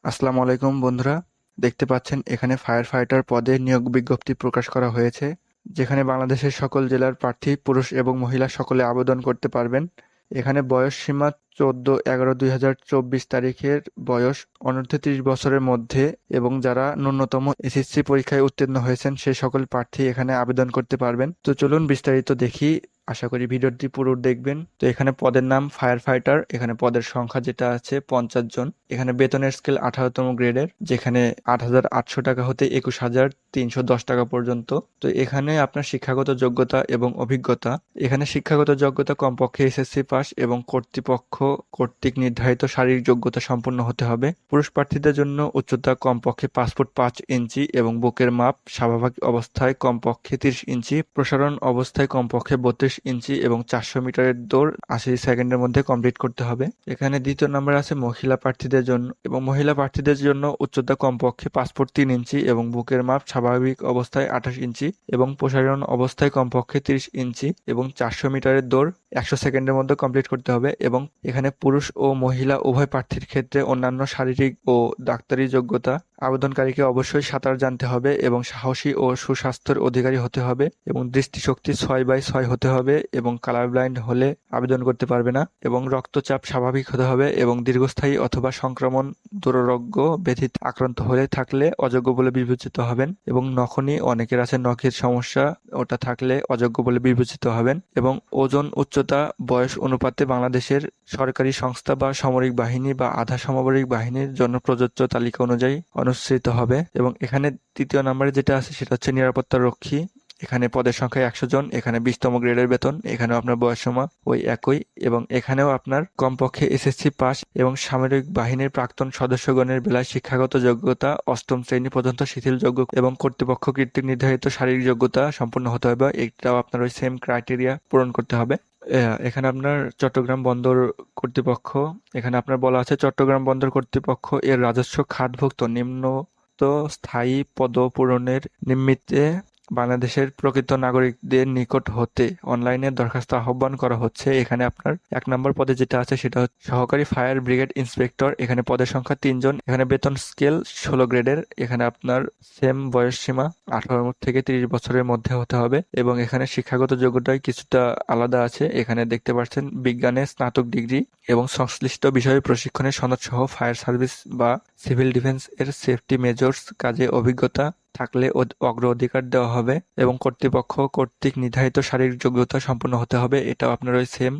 আসসালামু আলাইকুম বন্ধুরা, দেখতে পাচ্ছেন এখানে ফায়ার ফাইটার পদে নিয়োগ বিজ্ঞপ্তি প্রকাশ করা হয়েছে, যেখানে বাংলাদেশের সকল জেলার প্রার্থী পুরুষ এবং মহিলা সকলে আবেদন করতে পারবেন। এখানে বয়স সীমা 14/11/2024 তারিখের বয়স অনূর্ধ্ব 30 বছরের মধ্যে এবং যারা ন্যূনতম এসএসসি পরীক্ষায় উত্তীর্ণ হয়েছেন সেই সকল প্রার্থী এখানে আবেদন করতে পারবেন। তো চলুন বিস্তারিত দেখি। আশা করি ভিডিওটি পুরো দেখবেন। তো এখানে পদের নাম ফায়ার ফাইটার, এখানে পদের সংখ্যা যেটা আছে 50 জন। এখানে বেতনের স্কেল 18তম গ্রেডের, যেখানে 8,800 টাকা হতে 21,310 টাকা পর্যন্ত। তো এখানে আপনার শিক্ষাগত যোগ্যতা এবং অভিজ্ঞতা, এখানে শিক্ষাগত যোগ্যতা কমপক্ষে এসএসসি পাস এবং কর্তৃপক্ষ কর্তৃক নির্ধারিত শারীরিক যোগ্যতা সম্পন্ন হতে হবে। পুরুষ প্রার্থীদের জন্য উচ্চতা কমপক্ষে 5 ফুট 5 ইঞ্চি এবং বুকের মাপ স্বাভাবিক অবস্থায় কমপক্ষে 30 ইঞ্চি, প্রসারণ অবস্থায় কমপক্ষে 32 ইঞ্চি এবং 400 মিটারের দৌড় 80 সেকেন্ডের মধ্যে কমপ্লিট করতে হবে। এখানে দ্বিতীয় নম্বর আছে মহিলা প্রার্থীদের জন্য, এবং মহিলা প্রার্থীদের জন্য উচ্চতা কমপক্ষে 5 ফুট 3 ইঞ্চি এবং বুকের মাপ স্বাভাবিক অবস্থায় 28 ইঞ্চি এবং প্রসারণ অবস্থায় কমপক্ষে 30 ইঞ্চি এবং 400 মিটারের দৌড় 100 সেকেন্ডের মধ্যে কমপ্লিট করতে হবে। এবং এখানে পুরুষ ও মহিলা উভয় প্রার্থীর ক্ষেত্রে অন্যান্য শারীরিক ও ডাক্তারি যোগ্যতা, আবেদনকারীকে অবশ্যই সাঁতার জানতে হবে এবং সাহসী ও সুস্বাস্থ্যের অধিকারী হতে হবে এবং দৃষ্টিশক্তি 6/6 হতে হবে এবং কালার ব্লাইন্ড হলে আবেদন করতে পারবে না, এবং রক্তচাপ স্বাভাবিক হতে হবে এবং দীর্ঘস্থায়ী অথবা সংক্রমণ দুরারোগ্য ব্যাধিতে আক্রান্ত হলে থাকলে অযোগ্য বলে বিবেচিত হবেন, এবং নখনি অনেকের আছে নখের সমস্যা, ওটা থাকলে অযোগ্য বলে বিবেচিত হবেন। এবং ওজন, উচ্চতা, বয়স অনুপাতে বাংলাদেশের সরকারি সংস্থা বা সামরিক বাহিনী বা আধা সামরিক বাহিনীর জন্য প্রযোজ্য তালিকা অনুযায়ী অনুসৃত হবে। এবং এখানে তৃতীয় নম্বরে যেটা আছে সেটা হচ্ছে নিরাপত্তা রক্ষী। এখানে পদের সংখ্যা 100 জন, এখানে 20তম গ্রেডের বেতন, এখানেও আপনার বয়সসীমা ওই একই, এবং এখানেও আপনার কমপক্ষে এসএসসি পাস এবং সামরিক বাহিনীর প্রাক্তন সদস্যগণের বেলায় শিক্ষাগত যোগ্যতা 8ম শ্রেণী পর্যন্ত শিথিলযোগ্য এবং কর্তৃপক্ষ কর্তৃক নির্ধারিত শারীরিক যোগ্যতা সম্পন্ন হতে হবে। এটাও আপনার ওই সেম ক্রাইটেরিয়া পূরণ করতে হবে। এখানে আপনার চট্টগ্রাম বন্দর কর্তৃপক্ষ, এখানে আপনার বলা আছে চট্টগ্রাম বন্দর কর্তৃপক্ষ এর রাজস্ব খাতভুক্ত নিম্নোক্ত স্থায়ী পদ পূরণের নিমিত্তে বাংলাদেশের প্রকৃত নাগরিকদের নিকট হতে অনলাইনে দরখাস্ত আহ্বান করা হচ্ছে। এখানে আপনার 1 নম্বর পদে যেটা আছে সেটা হচ্ছে সহকারী ফায়ার ব্রিগেড ইন্সপেক্টর, এখানে পদের সংখ্যা 3 জন, এখানে বেতন স্কেল 16 গ্রেডের, এখানে আপনার সেম বয়স সীমা 18 থেকে 30 বছরের মধ্যে হতে হবে, এবং এখানে শিক্ষাগত যোগ্যতায় কিছুটা আলাদা আছে। এখানে দেখতে পাচ্ছেন বিজ্ঞানে স্নাতক ডিগ্রি এবং সংশ্লিষ্ট বিষয়ে প্রশিক্ষণের সনদ সহ ফায়ার সার্ভিস বা সিভিল ডিফেন্স এর সেফটি মেজর্স কাজে অভিজ্ঞতা থাকলে অগ্রাধিকার দেওয়া হবে, এবং কর্তৃপক্ষ কর্তৃক নির্ধারিত শারীরিক যোগ্যতা সম্পন্ন হতে হবে। এটাও আপনার ওই সেম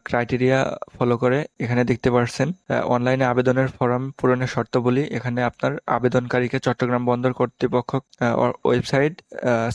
ক্রাইটেরিয়া ফলো করে। এখানে দেখতে পাচ্ছেন অনলাইনে আবেদনের ফর্ম পূরণের শর্তাবলী। এখানে আপনার আবেদনকারীকে চট্টগ্রাম বন্দর কর্তৃপক্ষ ওয়েবসাইট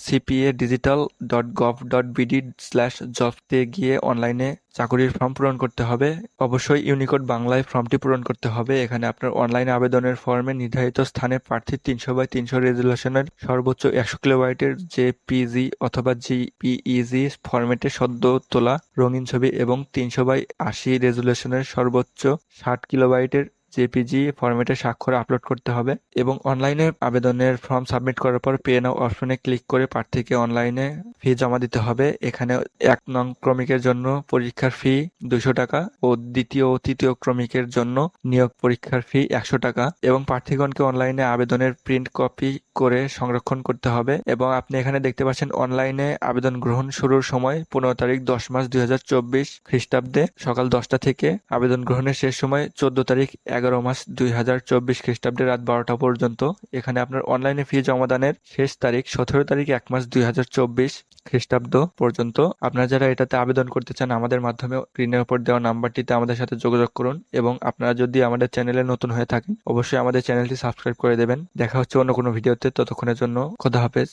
cpa.digital.gov.bd/jobs-তে গিয়ে অনলাইনে চাকুরির ফর্ম পূরণ করতে হবে। অবশ্যই ইউনিকোড বাংলায় ফর্মটি পূরণ করতে হবে। এখানে আপনার অনলাইন আবেদনের ফর্মে নির্ধারিত স্থানে প্রার্থীর 300/300 রেজুলেশনের সর্বোচ্চ 100 কিলোবাইটের জেপিজি অথবা জিপিইজি ফরম্যাটে সদ্য তোলা রঙিন ছবি এবং 300/80 রেজুলেশনের সর্বোচ্চ 60 কিলোবাইটের জেপিজি ফরম্যাটে স্বাক্ষর আপলোড করতে হবে। এবং অনলাইনে আবেদনের ফর্ম সাবমিট করার পর পে নাও অপশনে ক্লিক করে প্রার্থীকে অনলাইনে ফি জমা দিতে হবে। এখানে 1 নং ক্রমিকের জন্য পরীক্ষার ফি 200 টাকা ও দ্বিতীয় ও তৃতীয় ক্রমিকের জন্য নিয়োগ পরীক্ষার ফি 100 টাকা, এবং প্রার্থীগণকে অনলাইনে আবেদনের প্রিন্ট কপি করে সংরক্ষণ করতে হবে। এবং আপনি এখানে দেখতে পাচ্ছেন অনলাইনে আবেদন গ্রহণ শুরুর সময় 15 তারিখ 10 মাস 2024 খ্রিস্টাব্দে সকাল 10টা থেকে, আবেদন গ্রহণের শেষ সময় 14 তারিখ 11 মাস 2024 খ্রিস্টাব্দে রাত 12টা পর্যন্ত। এখানে আপনার অনলাইনে ফি জমাদানের শেষ তারিখ 17 তারিখ 1 মাস 2024 খ্রিস্টাব্দ পর্যন্ত। আপনারা যারা এটাতে আবেদন করতে চান আমাদের মাধ্যমে স্ক্রিনের উপর দেওয়া নাম্বারটিতে আমাদের সাথে যোগাযোগ করুন, এবং আপনারা যদি আমাদের চ্যানেলে নতুন হয়ে থাকেন অবশ্যই আমাদের চ্যানেলটি সাবস্ক্রাইব করে দেবেন। দেখা হচ্ছে অন্য কোনো ভিডিওতে, ততক্ষণের জন্য খোদা হাফেজ।